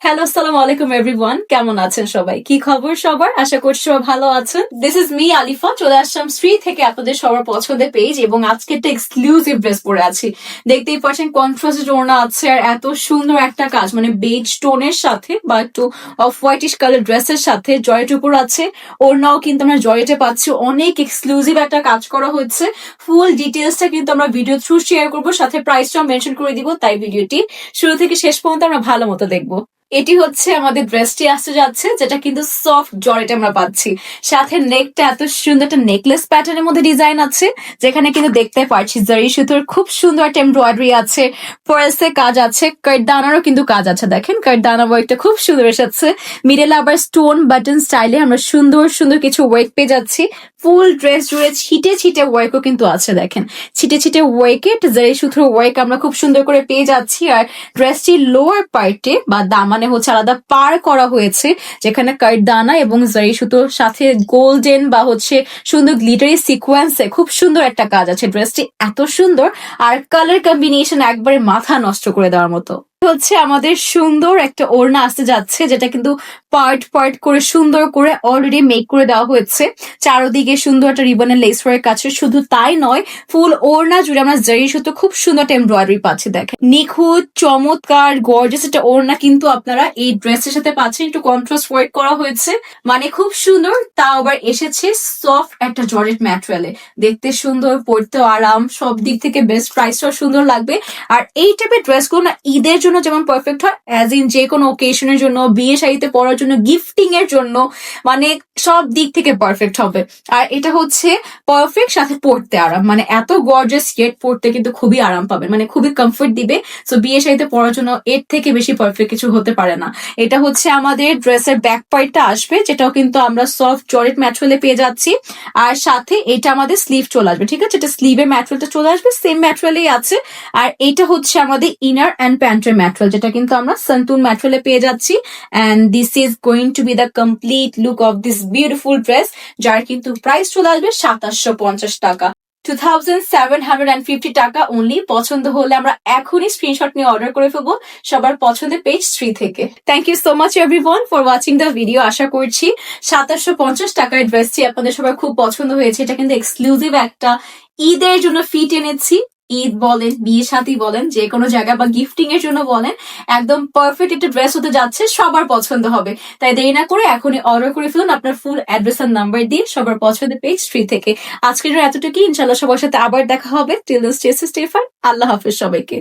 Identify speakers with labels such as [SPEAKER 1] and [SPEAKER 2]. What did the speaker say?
[SPEAKER 1] Hello, আসসালামু আলাইকুম everyone. কেমন আছেন সবাই? কি খবর সবার? আশা করছি সবাই ভালো আছেন। This is me Alifa. চলে আসলাম শ্রী থেকে আপনাদের সবার পছন্দের পেজ এবং আজকে একটা এক্সক্লুসিভ ড্রেস পরে আছি। দেখতেই পাচ্ছেন কন্ট্রাস্ট ওড়না আছে আর এত সুন্দর একটা কাজ, মানে বেজ টোনের সাথে বা একটু অফ হোয়াইটিশ কালার ড্রেসের সাথে জয়েট উপর আছে। ওড়নাও কিন্তু আমরা জয়েটে পাচ্ছি। অনেক এক্সক্লুসিভ একটা কাজ করা হয়েছে। ফুল ডিটেলসটা কিন্তু আমরা ভিডিও থ্রু শেয়ার করবো, সাথে প্রাইসটাও মেনশন করে দিব। তাই ভিডিওটি শুরু থেকে শেষ পর্যন্ত আমরা ভালো মতো দেখবো। এটি হচ্ছে আমাদের ড্রেসটি আসতে যাচ্ছে, যেটা কিন্তু সফট জর্জেট আমরা পাচ্ছি। সাথে নেকটা এত সুন্দর একটা নেকলেস প্যাটার্নের মধ্যে ডিজাইন আছে, যেখানে কিন্তু দেখতে পাচ্ছি জারি সুতোর খুব সুন্দর একটা এমব্রয়ডারি আছে, ফরেস্টে কাজ আছে, কাঠদানারও কিন্তু কাজ আছে। দেখেন কাঠদানা ওয়ার্কটা খুব সুন্দর এসেছে। মিডল আবার স্টোন বাটন স্টাইলে আমরা সুন্দর সুন্দর কিছু ওয়ার্ক পেয়ে যাচ্ছি। ফুল ড্রেস জুড়ে ছিটে ছিটে ওয়ার্কও কিন্তু আছে। দেখেন ছিটে ছিটে ওয়ার্কে জারি সুতোর ওয়ার্ক আমরা খুব সুন্দর করে পেয়ে যাচ্ছি। আর ড্রেসটির লোয়ার পার্টে বা দামানে হচ্ছে আলাদা পার করা হয়েছে, যেখানে কাঠদানা এবং জারি সুতোর সাথে গোল্ডেন বা হচ্ছে সুন্দর গ্লিটারি সিকোয়েন্সে খুব সুন্দর একটা কাজ আছে। ড্রেসটি এত সুন্দর আর কালার কম্বিনেশন একবারে মাথা নষ্ট করে দেওয়ার মতো। হচ্ছে আমাদের সুন্দর একটা ওড়না আসতে যাচ্ছে, যেটা কিন্তু পার্ট পার্ট করে সুন্দর করে অলরেডি মেক করে দেওয়া হয়েছে। চারোদিকে সুন্দর একটা রিবনের লেস ওয়ার্ক আছে। শুধু তাই নয়, ফুল ওড়না জুড়ে আমরা জারি সুতো খুব সুন্দর একটা এমব্রয়ডারি পাচ্ছি। দেখেন নিখুঁত চমৎকার গর্জিয়াস একটা ওড়না কিন্তু আপনারা এই ড্রেসের সাথে পাচ্ছেন। একটু কন্ট্রাস্ট ওয়ার্ক করা হয়েছে, মানে খুব সুন্দর। তাও আবার এসেছে সফট একটা জর্জেট ম্যাটেরিয়ালে। দেখতে সুন্দর, পরতেও আরাম, সব দিক থেকে বেস্ট, প্রাইসটাও সুন্দর লাগবে। আর এই টাইপের ড্রেসগুলো না ঈদের জন্য যেমন পারফেক্ট হয়, অ্যাজ ইন যে কোনো ওকেশনের জন্য, বিয়ে শাড়িতে পরার জন্য, গিফটিং এর জন্য, মানে সব দিক থেকে পারফেক্ট হবে। আর এটা হচ্ছে পারফেক্ট, সাথে পরতে আরাম, মানে এত গর্জিয়াস ইয়েট পরতে কিন্তু খুবই আরাম পাবেন, মানে খুবই কমফোর্ট দিবে। সো বিয়ে শাড়িতে পরার জন্য এর থেকে বেশি পারফেক্ট কিছু হতে পারে না। এটা হচ্ছে আমাদের ড্রেসের ব্যাক পার্টটা আসবে, যেটাও কিন্তু আমরা সফট জর্জেট ম্যাটেরিয়ালে পেয়ে যাচ্ছি। আর সাথে এটা আমাদের স্লিভ চলে আসবে, ঠিক আছে? এটা স্লিভের ম্যাটেরিয়ালটা চলে আসবে, সেম ম্যাটেরিয়ালেই আছে। আর এটা হচ্ছে আমাদের ইনার অ্যান্ড প্যান্টের ম্যাটেরিয়াল, যেটা কিন্তু আমরা সান্তুন ম্যাটেরিয়ালে পেয়ে যাচ্ছি। And this is going to B the complete look of this beautiful dress, যার কিন্তু প্রাইস চলে আসবে 2750 টাকা, 2750 টাকা অনলি। পছন্দ হলে আমরা এখনই স্ক্রিনশট নিয়ে অর্ডার করে ফেলবো সবার পছন্দের পেজ 3 থেকে। Thank you so much everyone for watching the video. আশা করছি 2750 টাকার ড্রেসটি আপনাদের সবার খুব পছন্দ হয়েছে। এটা কিন্তু এক্সক্লুসিভ একটা ঈদের জন্য ফিট এনেছি। ঈদ বলেন, বিয়ে সাথী বলেন, যে কোনো জায়গা বা গিফটিং এর জন্য বলেন, একদম পারফেক্ট একটা ড্রেস হতে যাচ্ছে, সবার পছন্দ হবে। তাই দেরি না করে এখনই অর্ডার করে ফেলুন আপনার ফুল অ্যাড্রেস আর নাম্বার দিয়ে সবার পছন্দের পেজ 3 থেকে। আজকের এতটুকু, ইনশাল্লাহ সবার সাথে আবার দেখা হবে। Till then stay safe, stay fine. আল্লাহ হাফেজ সবাইকে।